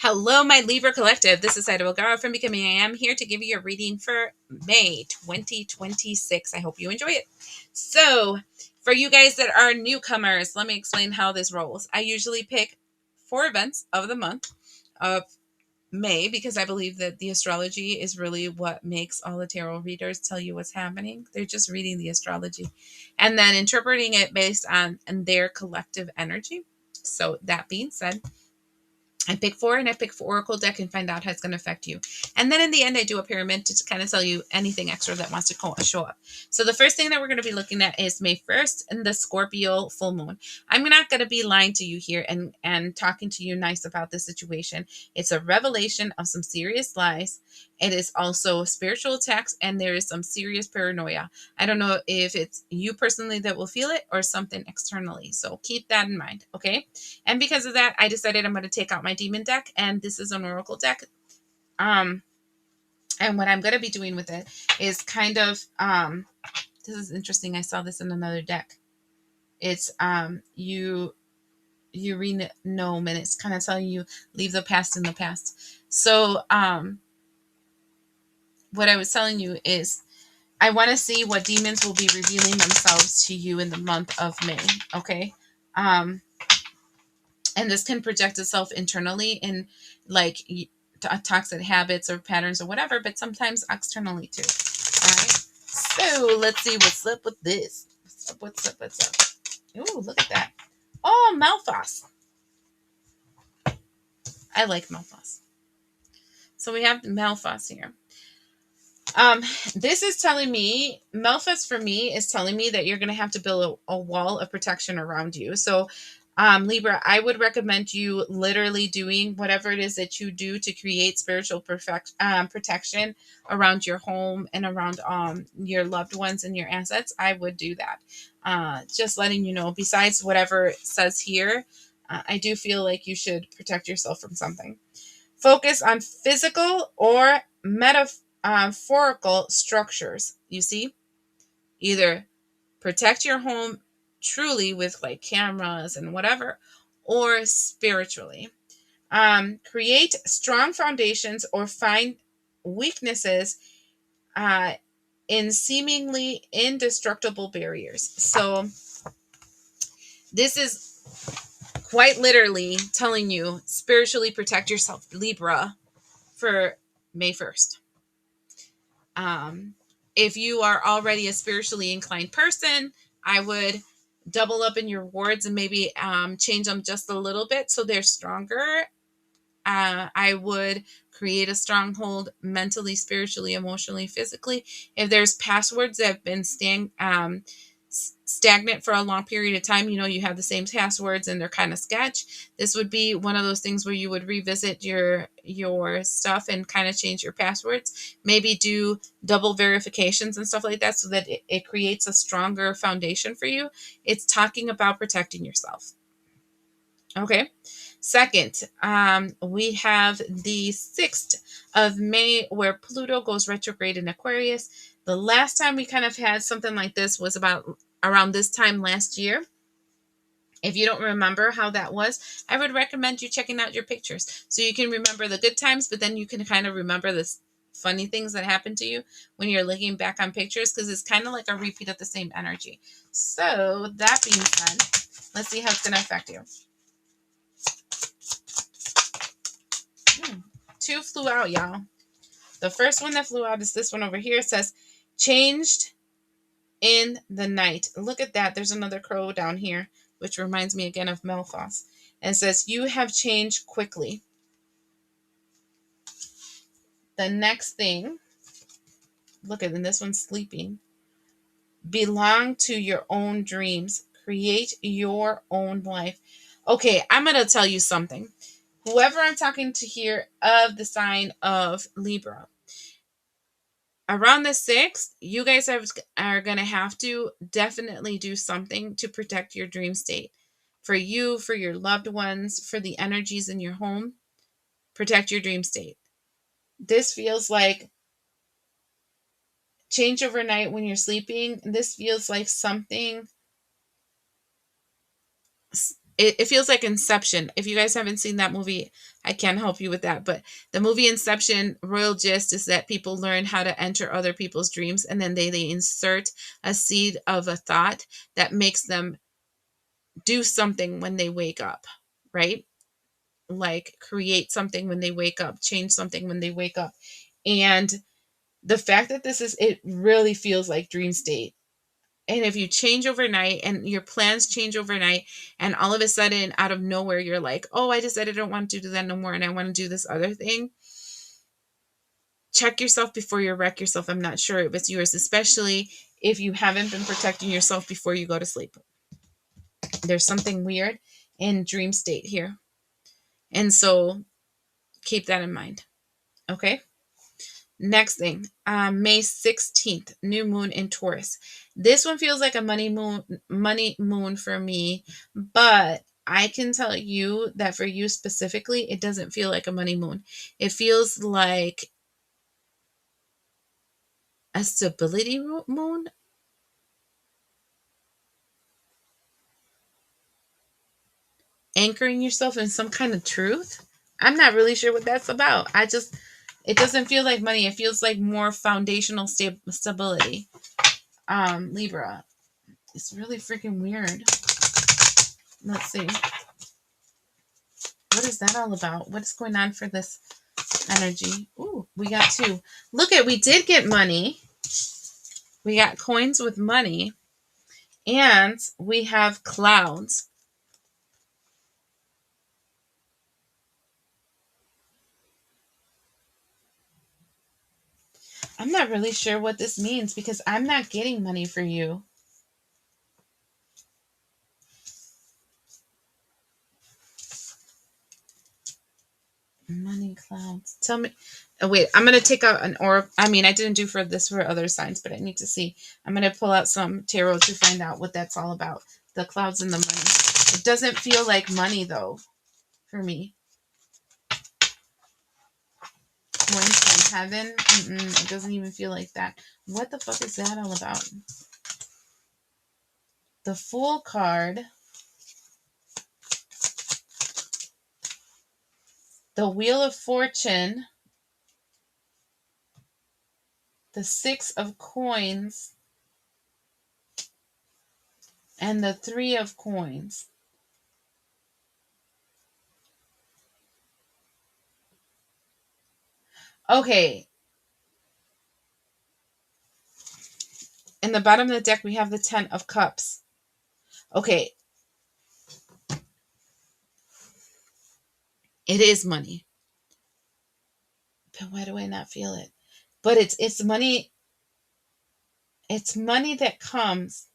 Hello, my Libra Collective. This is Zaida Velgara from Becoming I Am, here to give you a reading for May 2026. I hope you enjoy it. So, for you guys that are newcomers, let me explain how this rolls. I usually pick 4 events of the month of May because I believe that the astrology is really what makes all the tarot readers tell you what's happening. They're just reading the astrology and then interpreting it based on their collective energy. So, that being said, I pick 4 and I pick 4 Oracle deck and find out how it's going to affect you. And then in the end, I do a pyramid to kind of tell you anything extra that wants to show up. So the first thing that we're going to be looking at is May 1st and the Scorpio full moon. I'm not going to be lying to you here and talking to you nice about this situation. It's a revelation of some serious lies. It is also spiritual attacks, and there is some serious paranoia. I don't know if it's you personally that will feel it or something externally. So keep that in mind, okay? And because of that, I decided I'm going to take out my demon deck, and this is an oracle deck. And what I'm going to be doing with it is kind of this is interesting. I saw this in another deck. It's you renome, and it's kind of telling you leave the past in the past. So what I was telling you is I want to see what demons will be revealing themselves to you in the month of May. Okay. And this can project itself internally in like toxic habits or patterns or whatever, but sometimes externally too. All right. So let's see what's up with this. What's up? Oh, look at that. Oh, Malphas. I like Malphas. So we have Malphas here. This is telling me, Malphas for me is telling me that you're going to have to build a wall of protection around you. So, Libra, I would recommend you literally doing whatever it is that you do to create spiritual protection around your home and around your loved ones and your assets. I would do that. Just letting you know, besides whatever it says here, I do feel like you should protect yourself from something. Focus on physical or metaphorical structures. You see, either protect your home truly with like cameras and whatever, or spiritually. Create strong foundations or find weaknesses in seemingly indestructible barriers. So this is quite literally telling you spiritually protect yourself, Libra, for May 1st. If you are already a spiritually inclined person, I would double up in your wards and maybe change them just a little bit so they're stronger. I would create a stronghold mentally, spiritually, emotionally, physically. If there's passwords that have been stagnant for a long period of time, you have the same passwords and they're kind of sketch. This would be one of those things where you would revisit your stuff and kind of change your passwords. Maybe do double verifications and stuff like that so that it creates a stronger foundation for you. It's talking about protecting yourself. Okay. Second, we have the 6th of May where Pluto goes retrograde in Aquarius. The last time we kind of had something like this was about around this time last year. If you don't remember how that was, I would recommend you checking out your pictures so you can remember the good times, but then you can kind of remember the funny things that happened to you when you're looking back on pictures, because it's kind of like a repeat of the same energy. So that being said, let's see how it's going to affect you. 2 flew out, y'all. The first one that flew out is this one over here. It says, changed in the night. Look at that. There's another crow down here, which reminds me again of Malphas. And it says, you have changed quickly. The next thing, look at this one's sleeping. Belong to your own dreams. Create your own life. Okay, I'm going to tell you something. Whoever I'm talking to here of the sign of Libra, around the 6th, you guys are going to have to definitely do something to protect your dream state. For you, for your loved ones, for the energies in your home, protect your dream state. This feels like change overnight when you're sleeping. This feels like something it feels like Inception. If you guys haven't seen that movie, I can't help you with that. But the movie Inception, royal gist is that people learn how to enter other people's dreams, and then they insert a seed of a thought that makes them do something when they wake up, right? Like create something when they wake up, change something when they wake up. And the fact that it really feels like dream state. And if you change overnight and your plans change overnight, and all of a sudden out of nowhere, you're like, oh, I decided I don't want to do that no more, and I want to do this other thing. Check yourself before you wreck yourself. I'm not sure if it's yours, especially if you haven't been protecting yourself before you go to sleep. There's something weird in dream state here. And so keep that in mind. Okay. Next thing, May 16th, new moon in Taurus. This one feels like a money moon for me, but I can tell you that for you specifically, it doesn't feel like a money moon. It feels like a stability moon. Anchoring yourself in some kind of truth. I'm not really sure what that's about. It doesn't feel like money. It feels like more foundational stability. Libra. It's really freaking weird. Let's see. What is that all about? What's going on for this energy? Ooh, we got two. Look we did get money. We got coins with money. And we have clouds. I'm not really sure what this means because I'm not getting money for you. Money clouds. Tell me. Oh, wait, I'm going to take out an oracle. I mean, I didn't do this for other signs, but I need to see. I'm going to pull out some tarot to find out what that's all about. The clouds and the money. It doesn't feel like money, though, for me. Coins from heaven. It doesn't even feel like that. What the fuck is that all about? The Fool card. The Wheel of Fortune. The Six of Coins. And the Three of Coins. Okay. In the bottom of the deck, we have the Ten of Cups. Okay. It is money. But why do I not feel it? But it's money. It's money that comes.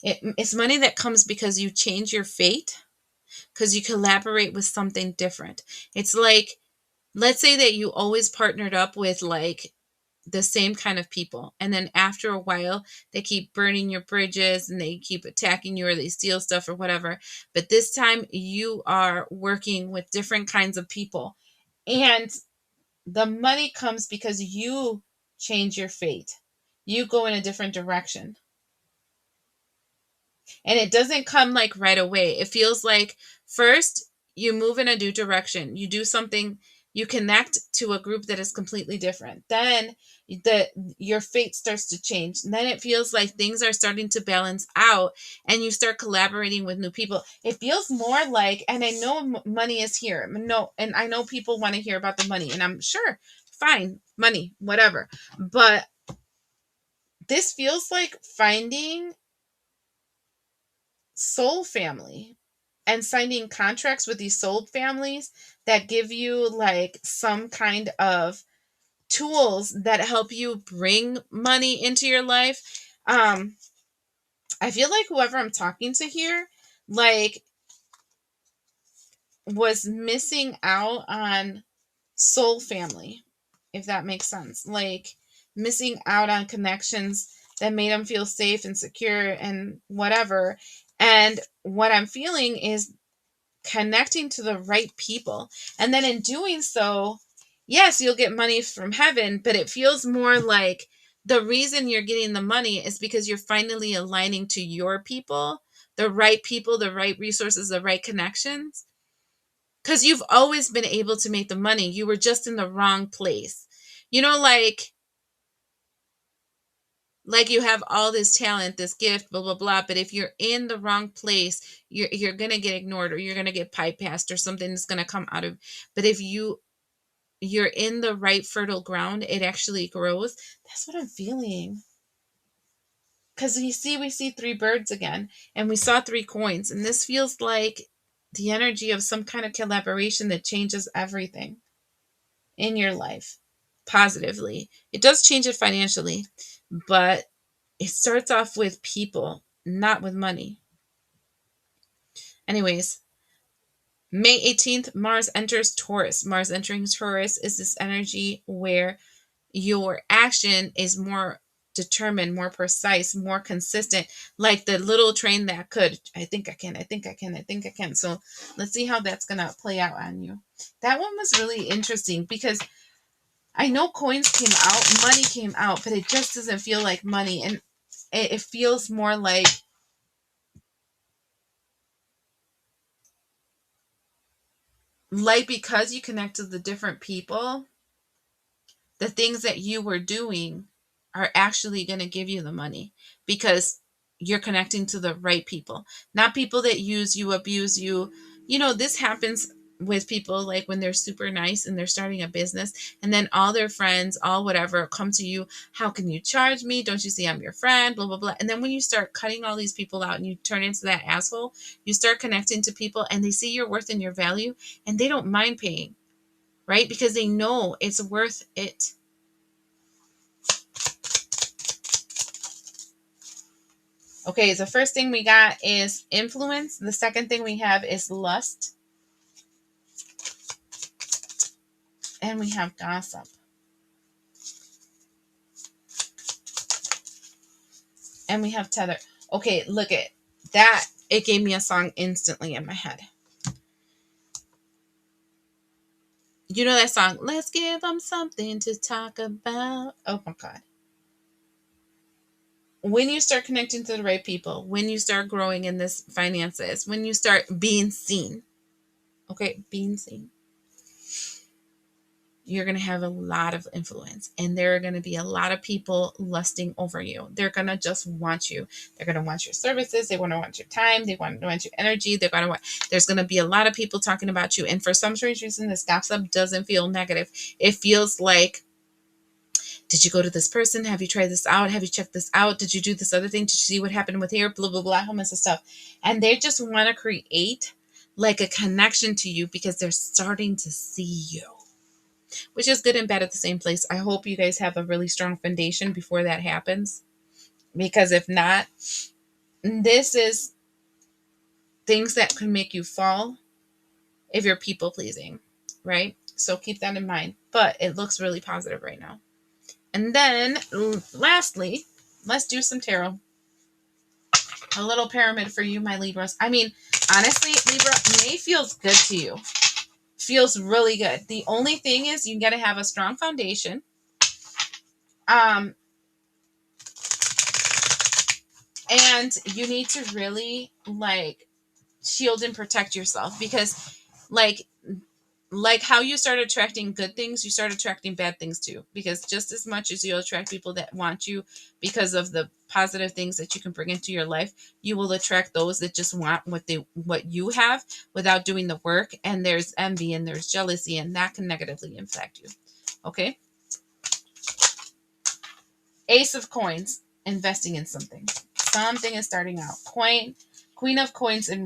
It's money that comes because you change your fate, because you collaborate with something different. It's like, let's say that you always partnered up with like the same kind of people, and then after a while they keep burning your bridges and they keep attacking you or they steal stuff or whatever, but this time you are working with different kinds of people, and the money comes because you change your fate. You go in a different direction. And it doesn't come like right away. It feels like first you move in a new direction. You do something, you connect to a group that is completely different. Then your fate starts to change. And then it feels like things are starting to balance out and you start collaborating with new people. It feels more like, and I know money is here. No, and I know people want to hear about the money, and I'm sure, fine, money, whatever. But this feels like finding soul family and signing contracts with these soul families that give you like some kind of tools that help you bring money into your life. I feel like whoever I'm talking to here like was missing out on soul family, if that makes sense. Like missing out on connections that made them feel safe and secure and whatever. And what I'm feeling is connecting to the right people. And then in doing so, yes, you'll get money from heaven, but it feels more like the reason you're getting the money is because you're finally aligning to your people, the right resources, the right connections. Because you've always been able to make the money. You were just in the wrong place. You know, like you have all this talent, this gift, blah blah blah, but if you're in the wrong place, you're going to get ignored, or you're going to get bypassed, or something's going to come out of. But if you're in the right fertile ground, it actually grows. That's what I'm feeling. Because we see three birds again, and we saw three coins, and this feels like the energy of some kind of collaboration that changes everything in your life positively. It does change it financially, but it starts off with people, not with money. Anyways, May 18th, Mars enters Taurus. Mars entering Taurus is this energy where your action is more determined, more precise, more consistent, like the little train that could. I think I can, I think I can, I think I can. So let's see how that's going to play out on you. That one was really interesting because I know coins came out, money came out, but it just doesn't feel like money. And it feels more like because you connect to the different people, the things that you were doing are actually going to give you the money because you're connecting to the right people, not people that use you, abuse you. You know, this happens with people like when they're super nice and they're starting a business, and then all their friends, all whatever, come to you. How can you charge me? Don't you see I'm your friend? Blah, blah, blah. And then when you start cutting all these people out and you turn into that asshole, you start connecting to people and they see your worth and your value and they don't mind paying, right? Because they know it's worth it. Okay, the first thing we got is influence. The second thing we have is lust. And we have gossip. And we have tether. Okay, look at that. It gave me a song instantly in my head. You know that song, Let's Give Them Something to Talk About. Oh my God. When you start connecting to the right people, when you start growing in this finances, when you start being seen, okay, being seen, you're going to have a lot of influence, and there are going to be a lot of people lusting over you. They're going to just want you. They're going to want your services. They want to want your time. They want to want your energy. They're going to want, there's going to be a lot of people talking about you. And for some strange reason, this gossip doesn't feel negative. It feels like, did you go to this person? Have you tried this out? Have you checked this out? Did you do this other thing? Did you see what happened with here? Blah, blah, blah, whole mess of stuff. And they just want to create like a connection to you because they're starting to see you, which is good and bad at the same place. I hope you guys have a really strong foundation before that happens, because if not, this is things that can make you fall if you're people pleasing, right? So keep that in mind. But it looks really positive right now. And then lastly, let's do some tarot. A little pyramid for you, my Libras. I mean, honestly, Libra, May feels good to you. Feels really good. The only thing is you got to have a strong foundation. And you need to really like shield and protect yourself, because like how you start attracting good things, you start attracting bad things too, because just as much as you'll attract people that want you because of the positive things that you can bring into your life, you will attract those that just want what you have without doing the work, and there's envy and there's jealousy, and that can negatively affect you. Okay, Ace of Coins, investing in something is starting out. Queen of Coins in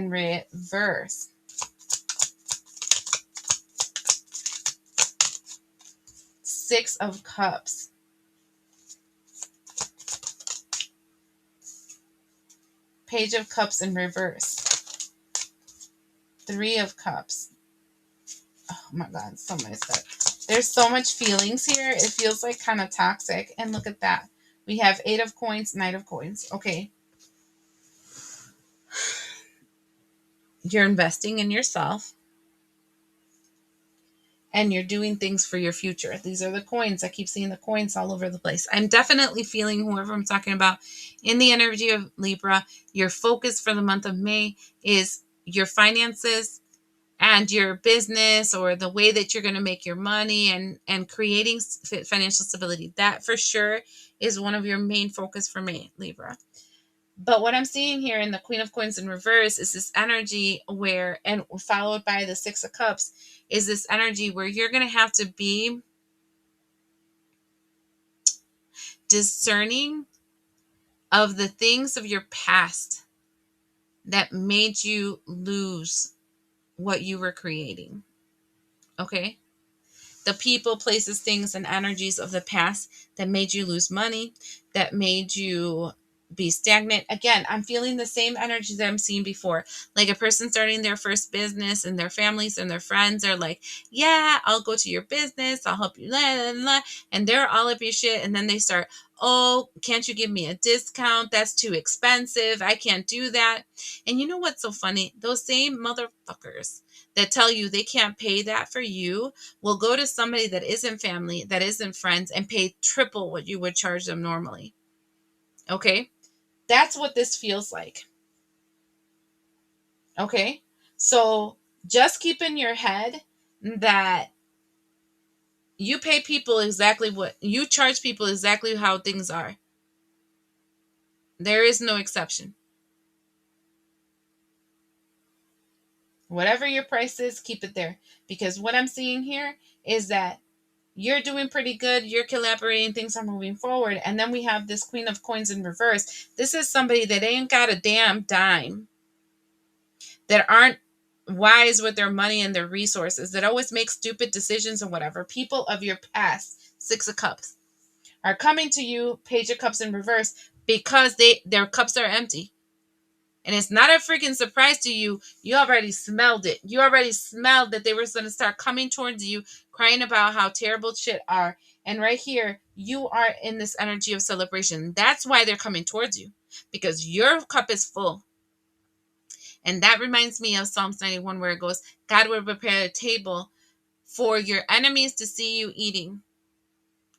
reverse. Six of Cups. Page of Cups in reverse. Three of Cups. Oh my God, so much stuff. There's so much feelings here. It feels like kind of toxic. And look at that. We have Eight of Coins, Knight of Coins. Okay. You're investing in yourself. and you're doing things for your future. These are the coins. I keep seeing the coins all over the place. I'm definitely feeling whoever I'm talking about in the energy of Libra. Your focus for the month of May is your finances and your business, or the way that you're going to make your money, and creating financial stability. That for sure is one of your main focus for May, Libra. But what I'm seeing here in the Queen of Coins in reverse is this energy where, and followed by the Six of Cups, is this energy where you're going to have to be discerning of the things of your past that made you lose what you were creating. Okay? The people, places, things, and energies of the past that made you lose money, that made you be stagnant. Again, I'm feeling the same energy that I'm seeing before. Like a person starting their first business, and their families and their friends are like, yeah, I'll go to your business, I'll help you, blah, blah, blah. And they're all up your shit. And then they start, oh, can't you give me a discount? That's too expensive. I can't do that. And you know what's so funny? Those same motherfuckers that tell you they can't pay that for you will go to somebody that isn't family, that isn't friends, and pay triple what you would charge them normally. Okay? That's what this feels like. Okay? So just keep in your head that you pay people exactly what you charge people, exactly how things are. There is no exception. Whatever your price is, keep it there. Because what I'm seeing here is that you're doing pretty good. You're collaborating. Things are moving forward. And then we have this Queen of Coins in reverse. This is somebody that ain't got a damn dime, that aren't wise with their money and their resources, that always make stupid decisions and whatever. People of your past, Six of Cups, are coming to you, Page of Cups in reverse, because their cups are empty. And it's not a freaking surprise to you. You already smelled it. You already smelled that they were going to start coming towards you, crying about how terrible shit are. And right here, you are in this energy of celebration. That's why they're coming towards you, because your cup is full. And that reminds me of Psalms 91, where it goes, God will prepare a table for your enemies to see you eating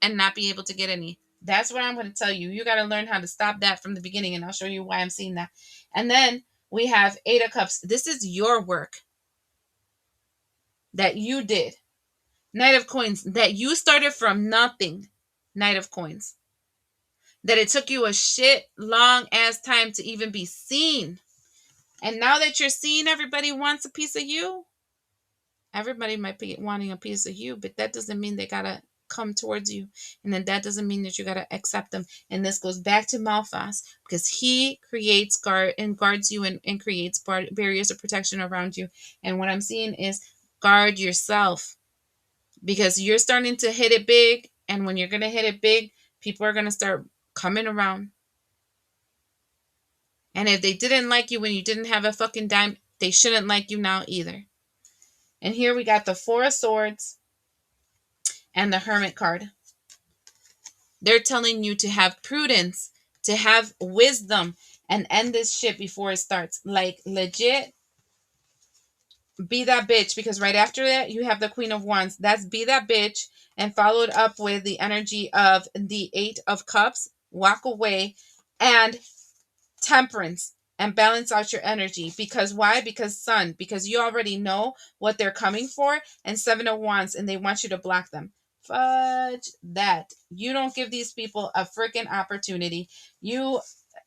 and not be able to get any. That's what I'm going to tell you. You got to learn how to stop that from the beginning, and I'll show you why I'm seeing that. And then we have Eight of Cups. This is your work that you did. Knight of Coins, that you started from nothing. Knight of Coins. That it took you a shit long ass time to even be seen. And now that you're seen, everybody wants a piece of you. Everybody might be wanting a piece of you, but that doesn't mean they got to come towards you. And then that doesn't mean that you got to accept them. And this goes back to Malphas, because he creates guards you, and creates barriers of protection around you. And what I'm seeing is guard yourself, because you're starting to hit it big. And when you're going to hit it big, people are going to start coming around. And if they didn't like you when you didn't have a fucking dime, they shouldn't like you now either. And here we got the Four of Swords and the Hermit card. They're telling you to have prudence, to have wisdom, and end this shit before it starts. Like, legit, be that bitch. Because right after that, you have the Queen of Wands. That's be that bitch. And followed up with the energy of the Eight of Cups. Walk away. And Temperance. And balance out your energy. Because why? Because Sun. Because you already know what they're coming for. And Seven of Wands. And they want you to block them. Fudge that. You don't give these people a freaking opportunity.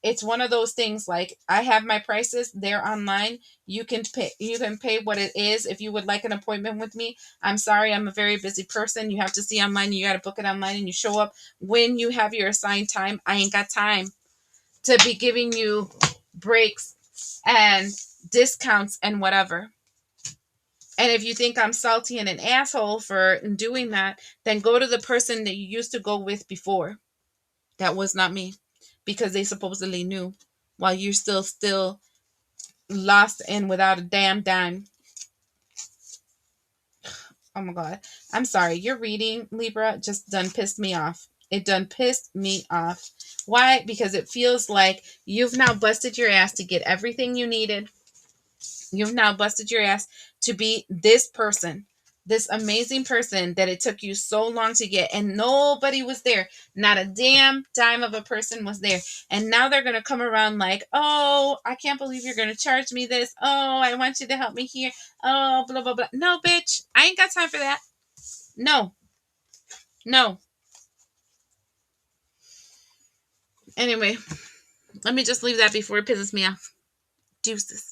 It's one of those things, like, I have my prices, they're online. You can pay what it is. If you would like an appointment with me, I'm sorry, I'm a very busy person. You have to see online. You got to book it online, and you show up when you have your assigned time. I ain't got time to be giving you breaks and discounts and whatever. And if you think I'm salty and an asshole for doing that, then go to the person that you used to go with before. That was not me, because they supposedly knew, while you're still lost and without a damn dime. Oh my God. I'm sorry. Your reading, Libra, just done pissed me off. It done pissed me off. Why? Because it feels like you've now busted your ass to get everything you needed. You've now busted your ass to be this person. this amazing person that it took you so long to get, and nobody was there. Not a damn dime of a person was there. And now they're going to come around like, oh, I can't believe you're going to charge me this. Oh, I want you to help me here. Oh, blah, blah, blah. No, bitch. I ain't got time for that. No. No. Anyway, let me just leave that before it pisses me off. Deuces.